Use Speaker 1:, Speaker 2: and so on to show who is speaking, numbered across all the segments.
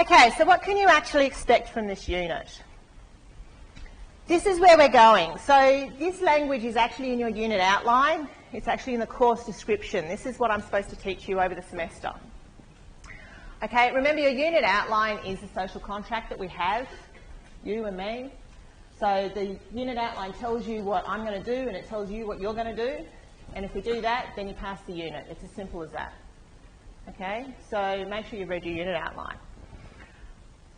Speaker 1: Okay, so what can you actually expect from this unit? This is where we're going. So this language is actually in your unit outline. It's actually in the course description. This is what I'm supposed to teach you over the semester. Okay, remember your unit outline is the social contract that we have, you and me. So the unit outline tells you what I'm going to do and it tells you what you're going to do. And if we do that, then you pass the unit. It's as simple as that. Okay, so make sure you've read your unit outline.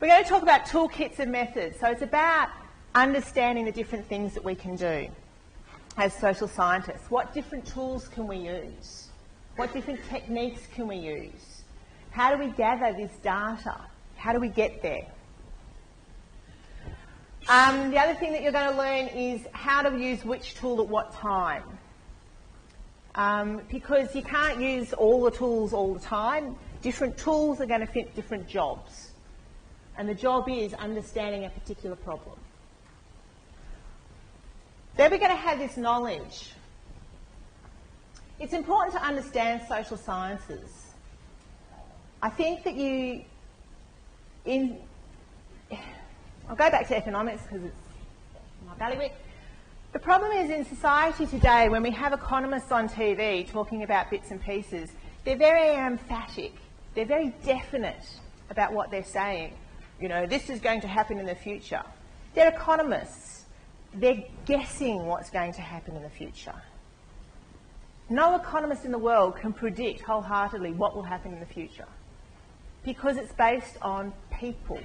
Speaker 1: We're going to talk about toolkits and methods. So it's about understanding the different things that we can do as social scientists. What different tools can we use? What different techniques can we use? How do we gather this data? How do we get there? The other thing that you're going to learn is how to use which tool at what time. Because you can't use all the tools all the time. Different tools are going to fit different jobs. And the job is understanding a particular problem. Then we're going to have this knowledge. It's important to understand social sciences. I think that I'll go back to economics because it's my bailiwick. The problem is in society today, when we have economists on TV talking about bits and pieces, they're very emphatic. They're very definite about what they're saying. You know, this is going to happen in the future. They're economists. They're guessing what's going to happen in the future. No economist in the world can predict wholeheartedly what will happen in the future because it's based on people.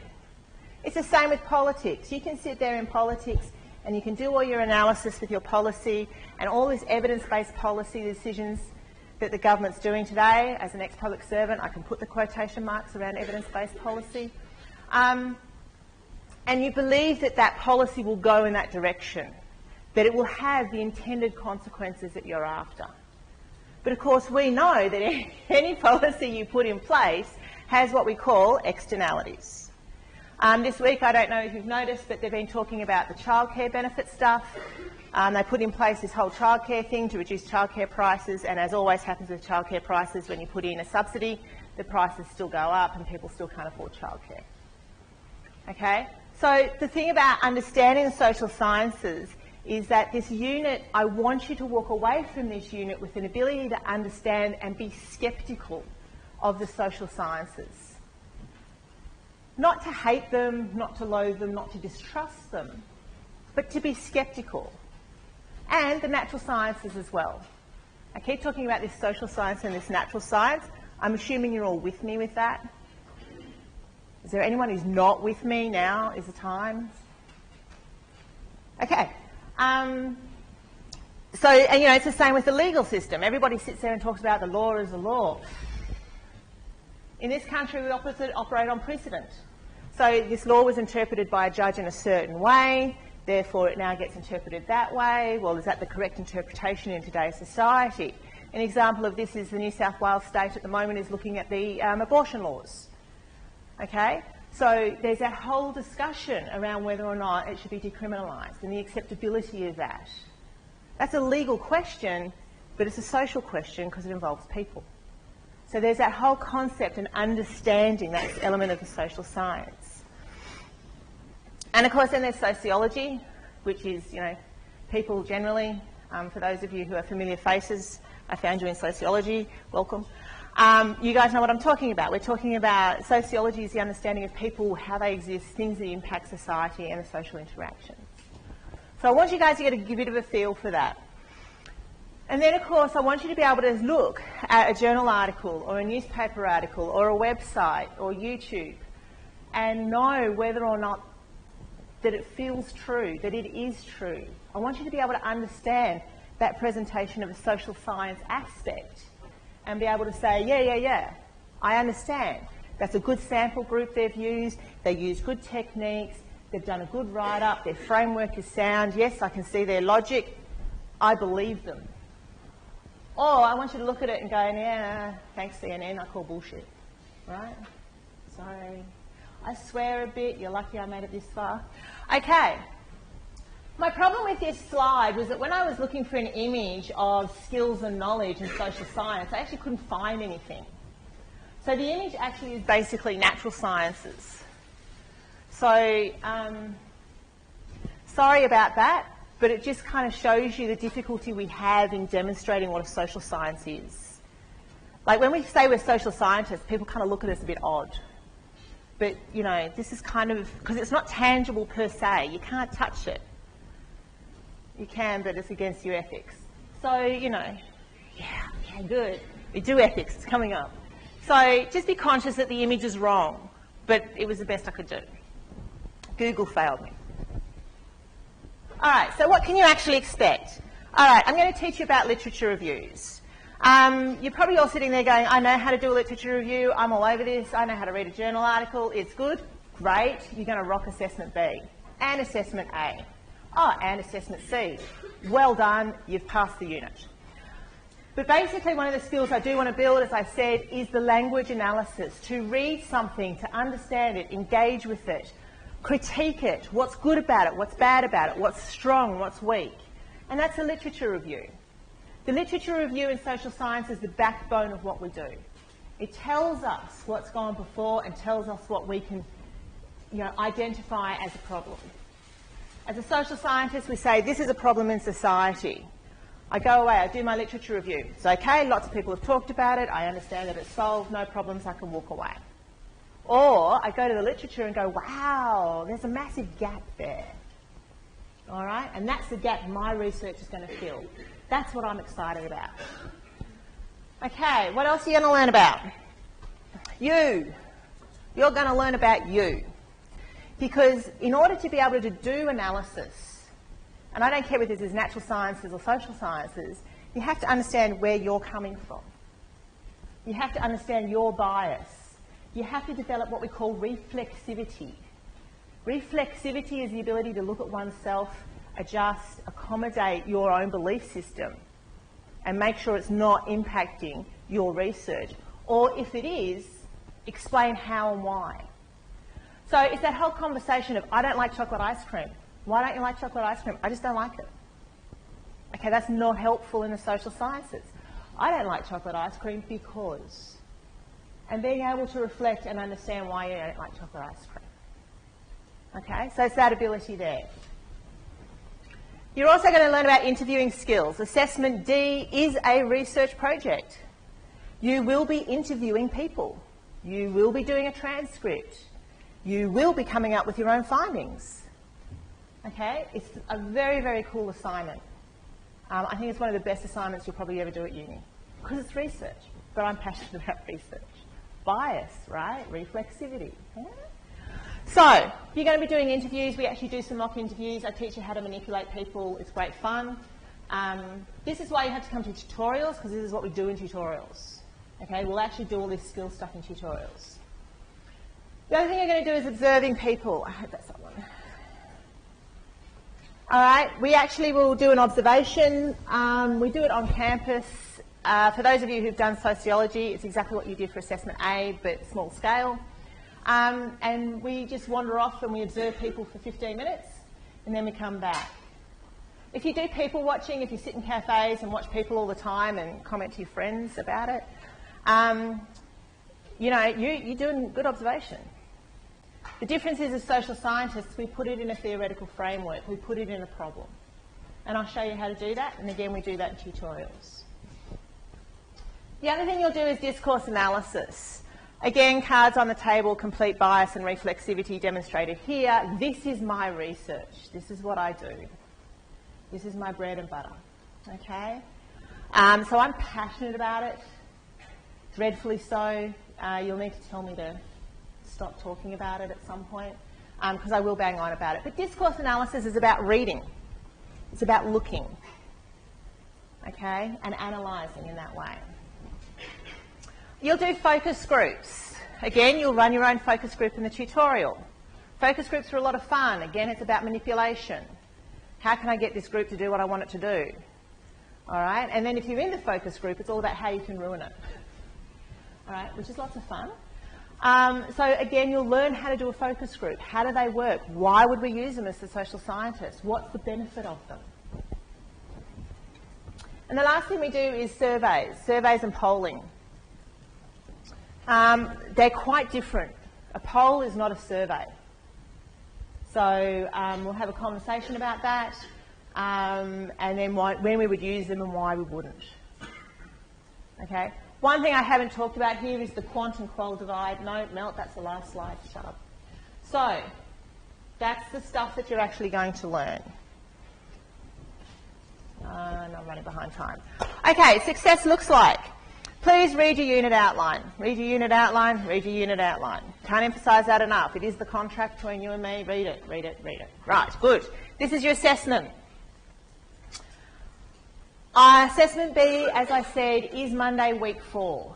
Speaker 1: It's the same with politics. You can sit there in politics and you can do all your analysis with your policy and all this evidence-based policy decisions that the government's doing today. As an ex-public servant, I can put the quotation marks around evidence-based policy. And you believe that that policy will go in that direction, that it will have the intended consequences that you're after. But of course we know that any policy you put in place has what we call externalities. This week, I don't know if you've noticed, but they've been talking about the childcare benefit stuff. They put in place this whole childcare thing to reduce childcare prices, and as always happens with childcare prices, when you put in a subsidy, the prices still go up and people still can't afford childcare. Okay? So the thing about understanding the social sciences is that this unit, I want you to walk away from this unit with an ability to understand and be sceptical of the social sciences. Not to hate them, not to loathe them, not to distrust them, but to be sceptical. And the natural sciences as well. I keep talking about this social science and this natural science. I'm assuming you're all with me with that. Is there anyone who's not with me now? Is the time? Okay. So, and, you know, it's the same with the legal system. Everybody sits there and talks about the law is the law. In this country, we operate on precedent. So this law was interpreted by a judge in a certain way, therefore it now gets interpreted that way. Well, is that the correct interpretation in today's society? An example of this is the New South Wales state at the moment is looking at the abortion laws. Okay? So there's a whole discussion around whether or not it should be decriminalised and the acceptability of that. That's a legal question, but it's a social question because it involves people. So there's that whole concept and understanding, that element of the social science. And of course then there's sociology, which is, you know, people generally. For those of you who are familiar faces, I found you in sociology, welcome. You guys know what I'm talking about. We're talking about sociology is the understanding of people, how they exist, things that impact society and the social interactions. So I want you guys to get a bit of a feel for that. And then, of course, I want you to be able to look at a journal article or a newspaper article or a website or YouTube and know whether or not that it feels true, that it is true. I want you to be able to understand that presentation of a social science aspect and be able to say, yeah, I understand. That's a good sample group they've used. They use good techniques. They've done a good write-up. Their framework is sound. Yes, I can see their logic. I believe them. Or I want you to look at it and go, yeah, thanks CNN, I call bullshit. Right? Sorry. I swear a bit. You're lucky I made it this far. Okay. My problem with this slide was that when I was looking for an image of skills and knowledge in social science, I actually couldn't find anything. So the image actually is basically natural sciences. So, sorry about that, but it just kind of shows you the difficulty we have in demonstrating what a social science is. Like when we say we're social scientists, people kind of look at us a bit odd. But, you know, this is kind of, because it's not tangible per se, you can't touch it. You can, but it's against your ethics. So, you know, yeah, good. We do ethics, it's coming up. So just be conscious that the image is wrong, but it was the best I could do. Google failed me. All right, so what can you actually expect? All right, I'm going to teach you about literature reviews. You're probably all sitting there going, I know how to do a literature review, I'm all over this, I know how to read a journal article, it's good, great, you're going to rock assessment B and assessment A. Oh, and assessment C. Well done, you've passed the unit. But basically one of the skills I do want to build, as I said, is the language analysis, to read something, to understand it, engage with it, critique it, what's good about it, what's bad about it, what's strong, what's weak. And that's a literature review. The literature review in social science is the backbone of what we do. It tells us what's gone before and tells us what we can, you know, identify as a problem. As a social scientist, we say, this is a problem in society. I go away, I do my literature review. It's okay, lots of people have talked about it, I understand that it's solved, no problems, I can walk away. Or I go to the literature and go, wow, there's a massive gap there. All right? And that's the gap my research is going to fill. That's what I'm excited about. Okay, what else are you going to learn about? You. You're going to learn about you. Because in order to be able to do analysis, and I don't care whether this is natural sciences or social sciences, you have to understand where you're coming from. You have to understand your bias. You have to develop what we call reflexivity. Reflexivity is the ability to look at oneself, adjust, accommodate your own belief system, and make sure it's not impacting your research. Or if it is, explain how and why. So it's that whole conversation of, I don't like chocolate ice cream. Why don't you like chocolate ice cream? I just don't like it. Okay, that's not helpful in the social sciences. I don't like chocolate ice cream because. And being able to reflect and understand why you don't like chocolate ice cream. Okay, so it's that ability there. You're also going to learn about interviewing skills. Assessment D is a research project. You will be interviewing people. You will be doing a transcript. You will be coming up with your own findings. Okay, it's a very, very cool assignment. I think it's one of the best assignments you'll probably ever do at uni, because it's research, but I'm passionate about research. Bias, right? Reflexivity. Yeah? So, you're going to be doing interviews. We actually do some mock interviews. I teach you how to manipulate people. It's great fun. This is why you have to come to tutorials, because this is what we do in tutorials. Okay, we'll actually do all this skill stuff in tutorials. The other thing you're going to do is observing people. I hope that's that one. All right, we actually will do an observation. We do it on campus. For those of you who've done sociology, it's exactly what you did for assessment A, but small scale. And we just wander off and we observe people for 15 minutes, and then we come back. If you do people watching, if you sit in cafes and watch people all the time and comment to your friends about it, you know, you're doing good observation. The difference is, as social scientists, we put it in a theoretical framework. We put it in a problem. And I'll show you how to do that. And again, we do that in tutorials. The other thing you'll do is discourse analysis. Again, cards on the table, complete bias and reflexivity demonstrated here. This is my research. This is what I do. This is my bread and butter. Okay? So I'm passionate about it. Dreadfully so. You'll need to tell me to stop talking about it at some point, because I will bang on about it. But discourse analysis is about reading. It's about looking, okay, and analysing in that way. You'll do focus groups. Again, you'll run your own focus group in the tutorial. Focus groups are a lot of fun. Again, it's about manipulation. How can I get this group to do what I want it to do? All right, and then if you're in the focus group, it's all about how you can ruin it. All right, which is lots of fun. So again, you'll learn how to do a focus group. How do they work? Why would we use them as a social scientist? What's the benefit of them? And the last thing we do is surveys and polling. They're quite different. A poll is not a survey. So we'll have a conversation about that, and then when we would use them and why we wouldn't. Okay. One thing I haven't talked about here is the quant and qual divide. No, Melt, that's the last slide. Shut up. So that's the stuff that you're actually going to learn. And I'm running behind time. Okay, success looks like. Please read your unit outline. Read your unit outline, read your unit outline. Can't emphasise that enough. It is the contract between you and me. Read it, read it, read it. Right, good. This is your assessment. Assessment B, as I said, is Monday week 4.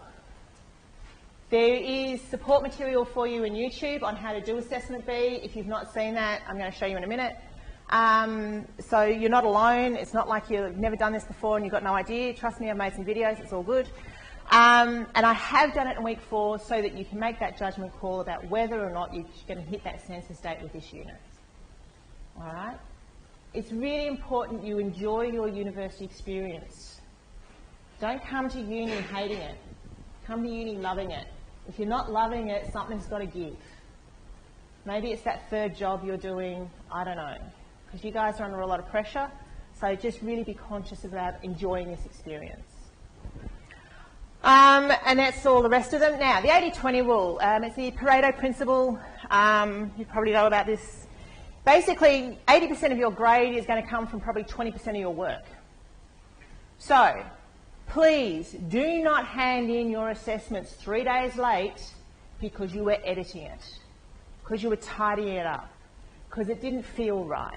Speaker 1: There is support material for you in YouTube on how to do Assessment B. If you've not seen that, I'm going to show you in a minute. So you're not alone. It's not like you've never done this before and you've got no idea. Trust me, I've made some videos. It's all good. And I have done it in week 4 so that you can make that judgment call about whether or not you're going to hit that census date with this unit. All right? It's really important you enjoy your university experience. Don't come to uni hating it. Come to uni loving it. If you're not loving it, something's got to give. Maybe it's that third job you're doing, I don't know. Because you guys are under a lot of pressure, so just really be conscious about enjoying this experience. And that's all the rest of them. Now, the 80-20 rule, it's the Pareto principle. You probably know about this. Basically, 80% of your grade is going to come from probably 20% of your work. So, please do not hand in your assessments 3 days late because you were editing it, because you were tidying it up, because it didn't feel right.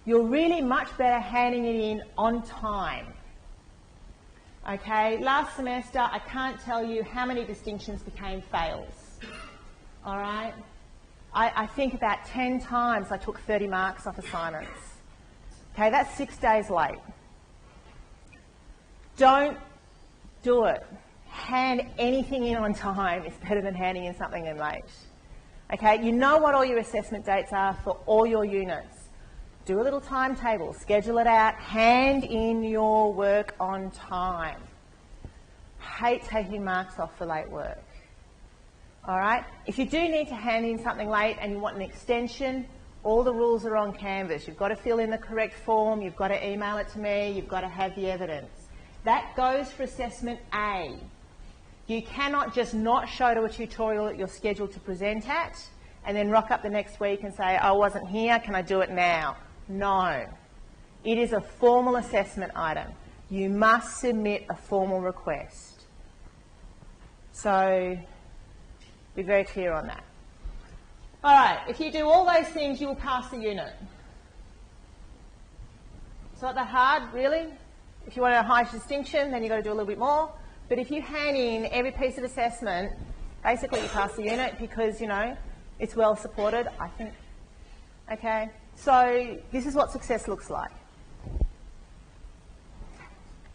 Speaker 1: You're really much better handing it in on time. Okay, last semester I can't tell you how many distinctions became fails. All right? I think about 10 times I took 30 marks off assignments. Okay, that's 6 days late. Don't do it. Hand anything in on time is better than handing in something in late. Okay, you know what all your assessment dates are for all your units. Do a little timetable, schedule it out, hand in your work on time. Hate taking marks off for late work. All right? If you do need to hand in something late and you want an extension, all the rules are on Canvas. You've got to fill in the correct form, you've got to email it to me, you've got to have the evidence. That goes for assessment A. You cannot just not show to a tutorial that you're scheduled to present at and then rock up the next week and say, I wasn't here, can I do it now? No. It is a formal assessment item. You must submit a formal request. So, be very clear on that. All right, if you do all those things, you will pass the unit. It's not that hard, really. If you want a high distinction, then you've got to do a little bit more. But if you hand in every piece of assessment, basically you pass the unit because, you know, it's well supported, I think. Okay, so this is what success looks like.